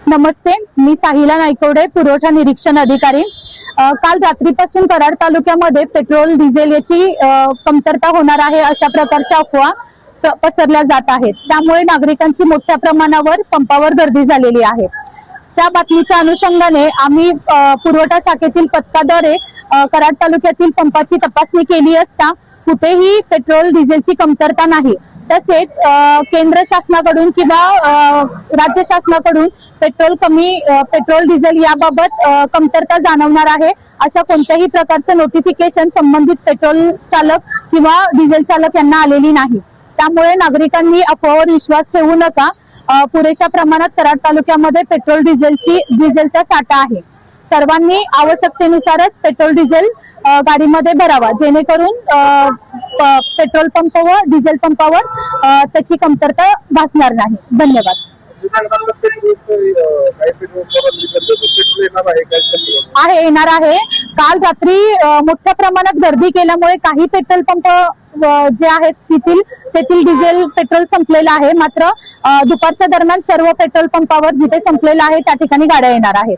नमस्ते, मी साहिला नायकवडे, पुरवठा निरीक्षण अधिकारी। काल रात्रीपासून कराड तालुक्यामध्ये पेट्रोल डिझेल याची कमतरता होणार आहे अशा प्रकारच्या अफवा पसरल्या जात आहेत। त्यामुळे नागरिकांची मोठ्या प्रमाणावर पंपावर गर्दी झालेली आहे। त्या बातमीच्या अनुषंगाने आम्ही पुरवठा शाखेतील पथकाद्वारे कराड तालुक्यातील पंपाची तपासणी केली असता कुठेही पेट्रोल डिझेलची कमतरता नाही। तसेच केंद्र शासनाकडून किंवा राज्य शासनाकडून पेट्रोल डिझेल याबाबत कमतरता जाणवणार आहे अशा कोणत्याही प्रकारचं नोटिफिकेशन संबंधित पेट्रोल चालक किंवा डिझेल चालक यांना आलेली नाही। त्यामुळे नागरिकांनी अफवावर विश्वास ठेवू नका। पुरेशा प्रमाणात कराड तालुक्यामध्ये पेट्रोल डिझेलचा साठा आहे। सर्वांनी आवश्यकतेनुसारच पेट्रोल डिझेल गाडीमध्ये भरावा, जेणेकरून पेट्रोल पंप व डिझेल पंपावर त्याची कमतरता भासणार नाही। धन्यवाद। येणार आहे। काल रात्री मोठ्या प्रमाणात गर्दी केल्यामुळे काही पेट्रोल पंप जे आहेत तेथील डिझेल पेट्रोल संपलेलं आहे। मात्र दुपारच्या दरम्यान सर्व पेट्रोल पंपावर जिथे संपलेलं आहे त्या ठिकाणी गाड्या येणार आहेत।